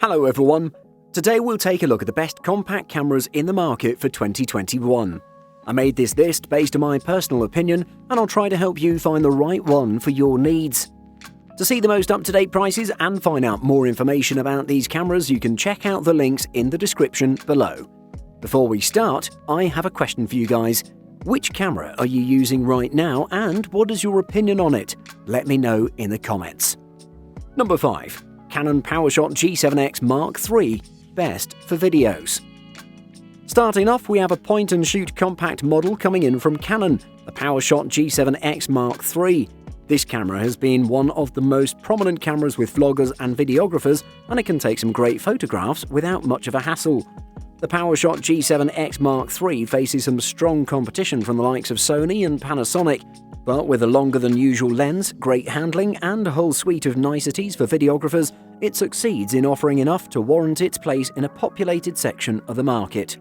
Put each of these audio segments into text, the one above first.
Hello everyone! Today we'll take a look at the best compact cameras in the market for 2021. I made this list based on my personal opinion, and I'll try to help you find the right one for your needs. To see the most up-to-date prices and find out more information about these cameras, you can check out the links in the description below. Before we start, I have a question for you guys. Which camera are you using right now, and what is your opinion on it? Let me know in the comments. Number 5. Canon PowerShot G7X Mark III, best for videos. Starting off, we have a point-and-shoot compact model coming in from Canon, the PowerShot G7X Mark III. This camera has been one of the most prominent cameras with vloggers and videographers, and it can take some great photographs without much of a hassle. The PowerShot G7X Mark III faces some strong competition from the likes of Sony and Panasonic, but with a longer than usual lens, great handling, and a whole suite of niceties for videographers, it succeeds in offering enough to warrant its place in a populated section of the market.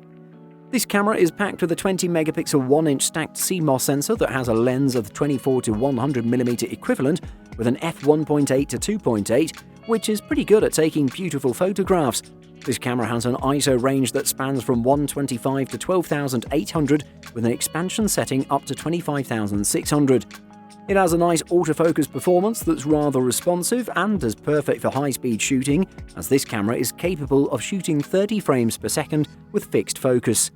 This camera is packed with a 20-megapixel 1-inch stacked CMOS sensor that has a lens of the 24 to 100mm equivalent with an f1.8 to 2.8, which is pretty good at taking beautiful photographs. This camera has an ISO range that spans from 125 to 12,800 with an expansion setting up to 25,600. It has a nice autofocus performance that's rather responsive and is perfect for high-speed shooting, as this camera is capable of shooting 30 frames per second with fixed focus.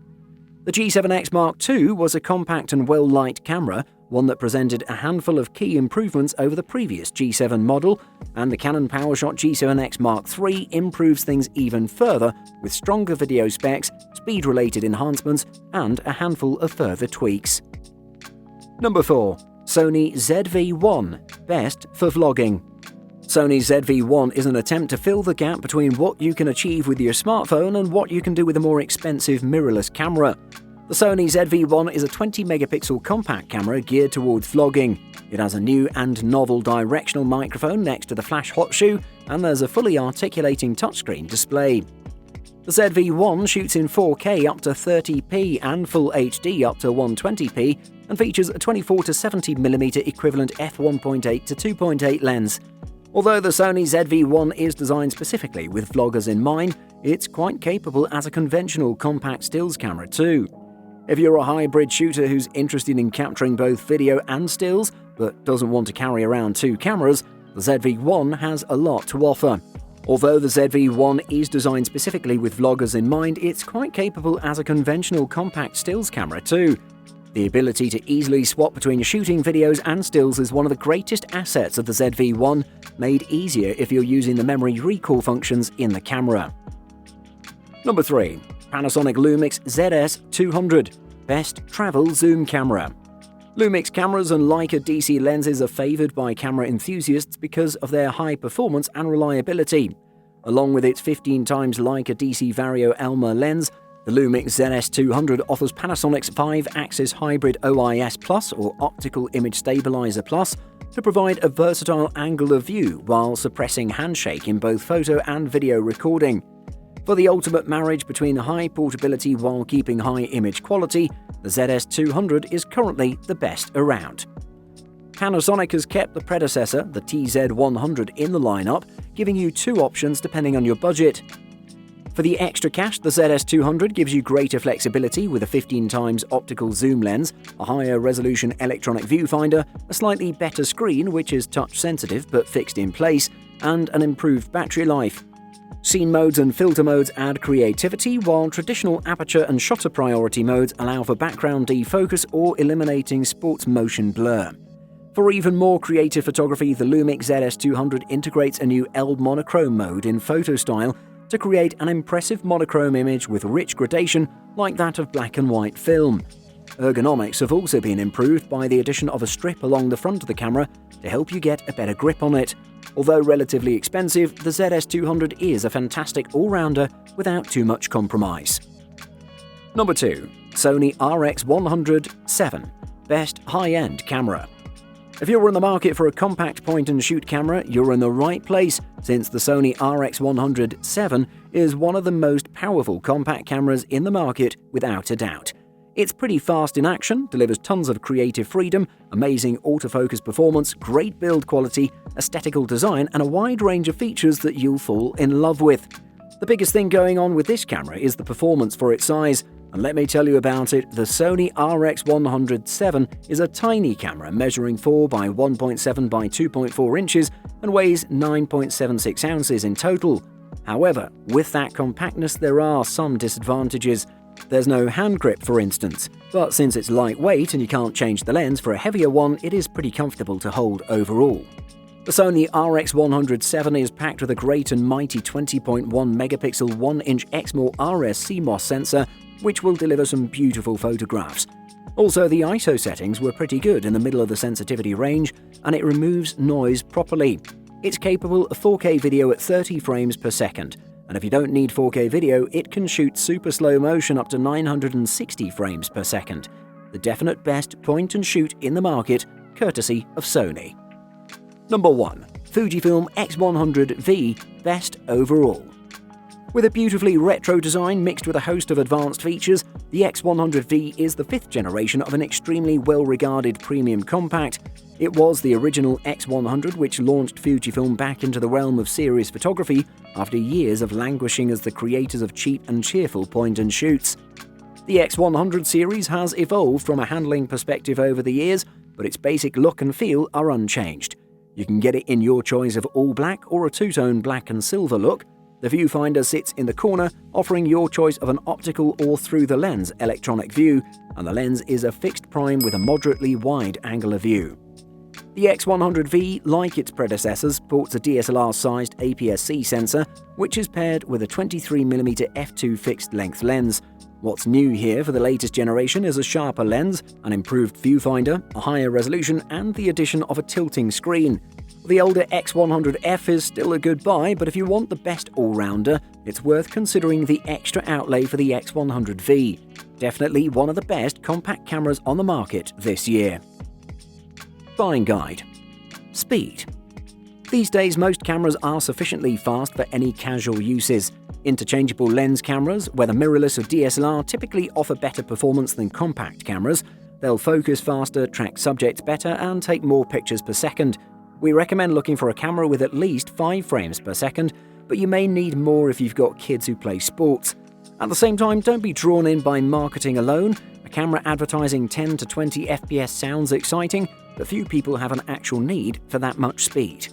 The G7X Mark II was a compact and well-liked camera, one that presented a handful of key improvements over the previous G7 model, and the Canon PowerShot G7X Mark III improves things even further with stronger video specs, speed-related enhancements, and a handful of further tweaks. Number 4. Sony ZV-1, best for vlogging. Sony's ZV-1 is an attempt to fill the gap between what you can achieve with your smartphone and what you can do with a more expensive mirrorless camera. The Sony ZV-1 is a 20-megapixel compact camera geared towards vlogging. It has a new and novel directional microphone next to the flash hot shoe, and there's a fully articulating touchscreen display. The ZV-1 shoots in 4K up to 30p and Full HD up to 120p, and features a 24 to 70mm equivalent f1.8 to 2.8 lens. Although the Sony ZV-1 is designed specifically with vloggers in mind, it's quite capable as a conventional compact stills camera too. If you're a hybrid shooter who's interested in capturing both video and stills, but doesn't want to carry around two cameras, the ZV-1 has a lot to offer. Although the ZV-1 is designed specifically with vloggers in mind, it's quite capable as a conventional compact stills camera too. The ability to easily swap between shooting videos and stills is one of the greatest assets of the ZV-1, made easier if you're using the memory recall functions in the camera. Number 3. Panasonic Lumix ZS-200, best travel zoom camera. Lumix cameras and Leica DC lenses are favoured by camera enthusiasts because of their high performance and reliability. Along with its 15 times Leica DC Vario Elma lens, the Lumix ZS-200 offers Panasonic's 5-axis hybrid OIS Plus or Optical Image Stabilizer Plus to provide a versatile angle of view while suppressing handshake in both photo and video recording. For the ultimate marriage between high portability while keeping high image quality, the ZS-200 is currently the best around. Panasonic has kept the predecessor, the TZ-100, in the lineup, giving you two options depending on your budget. For the extra cash, the ZS-200 gives you greater flexibility with a 15 times optical zoom lens, a higher resolution electronic viewfinder, a slightly better screen which is touch sensitive but fixed in place, and an improved battery life. Scene modes and filter modes add creativity, while traditional aperture and shutter priority modes allow for background defocus or eliminating sports motion blur. For even more creative photography, the Lumix ZS-200 integrates a new L monochrome mode in photo style to create an impressive monochrome image with rich gradation like that of black and white film. Ergonomics have also been improved by the addition of a strip along the front of the camera to help you get a better grip on it. Although relatively expensive, the ZS-200 is a fantastic all-rounder without too much compromise. Number 2. Sony RX100-7, best high-end camera. If you're in the market for a compact point-and-shoot camera, you're in the right place, since the Sony RX100-7 is one of the most powerful compact cameras in the market without a doubt. It's pretty fast in action, delivers tons of creative freedom, amazing autofocus performance, great build quality, aesthetical design, and a wide range of features that you'll fall in love with. The biggest thing going on with this camera is the performance for its size, and let me tell you about it, the Sony RX100 VII is a tiny camera measuring 4 by 1.7 by 2.4 inches and weighs 9.76 ounces in total. However, with that compactness there are some disadvantages. There's no hand grip, for instance, but since it's lightweight and you can't change the lens for a heavier one, it is pretty comfortable to hold overall. The Sony RX100 VII is packed with a great and mighty 20.1 megapixel 1-inch Exmor RS CMOS sensor, which will deliver some beautiful photographs. Also, the ISO settings were pretty good in the middle of the sensitivity range, and it removes noise properly. It's capable of 4K video at 30 frames per second, and if you don't need 4K video, it can shoot super slow motion up to 960 frames per second. The definite best point-and-shoot in the market, courtesy of Sony. Number 1. Fujifilm X100V Best Overall. With a beautifully retro design mixed with a host of advanced features, the X100V is the 5th generation of an extremely well-regarded premium compact. It was the original X100 which launched Fujifilm back into the realm of series photography after years of languishing as the creators of cheap and cheerful point-and-shoots. The X100 series has evolved from a handling perspective over the years, but its basic look and feel are unchanged. You can get it in your choice of all black or a two-tone black and silver look. The viewfinder sits in the corner, offering your choice of an optical or through-the-lens electronic view, and the lens is a fixed prime with a moderately wide angular view. The X100V, like its predecessors, sports a DSLR-sized APS-C sensor, which is paired with a 23mm f2 fixed-length lens. What's new here for the latest generation is a sharper lens, an improved viewfinder, a higher resolution, and the addition of a tilting screen. The older X100F is still a good buy, but if you want the best all-rounder, it's worth considering the extra outlay for the X100V. Definitely one of the best compact cameras on the market this year. Buying guide. Speed. These days, most cameras are sufficiently fast for any casual uses. Interchangeable lens cameras, whether mirrorless or DSLR, typically offer better performance than compact cameras. They'll focus faster, track subjects better, and take more pictures per second. We recommend looking for a camera with at least 5 frames per second, but you may need more if you've got kids who play sports. At the same time, don't be drawn in by marketing alone. A camera advertising 10 to 20 FPS sounds exciting, but few people have an actual need for that much speed.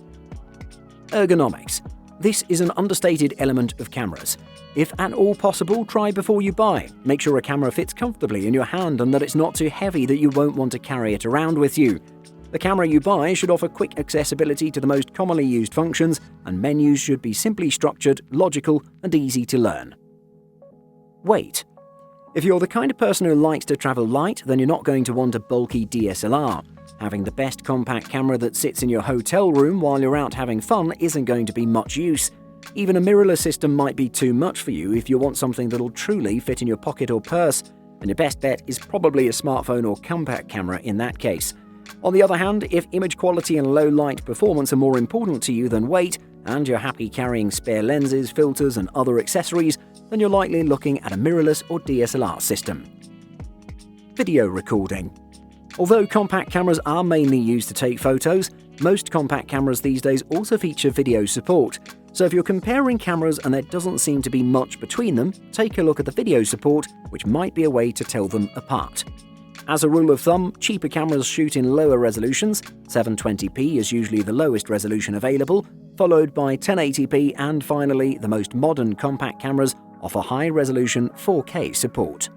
Ergonomics. This is an understated element of cameras. If at all possible, try before you buy. Make sure a camera fits comfortably in your hand and that it's not too heavy that you won't want to carry it around with you. The camera you buy should offer quick accessibility to the most commonly used functions, and menus should be simply structured, logical, and easy to learn. Weight. If you're the kind of person who likes to travel light, then you're not going to want a bulky DSLR. Having the best compact camera that sits in your hotel room while you're out having fun isn't going to be much use. Even a mirrorless system might be too much for you if you want something that'll truly fit in your pocket or purse, and your best bet is probably a smartphone or compact camera in that case. On the other hand, if image quality and low light performance are more important to you than weight, and you're happy carrying spare lenses, filters, and other accessories, then you're likely looking at a mirrorless or DSLR system. Video recording. Although compact cameras are mainly used to take photos, most compact cameras these days also feature video support. So if you're comparing cameras and there doesn't seem to be much between them, take a look at the video support, which might be a way to tell them apart. As a rule of thumb, cheaper cameras shoot in lower resolutions. 720p is usually the lowest resolution available, followed by 1080p, and finally, the most modern compact cameras offer high-resolution 4K support.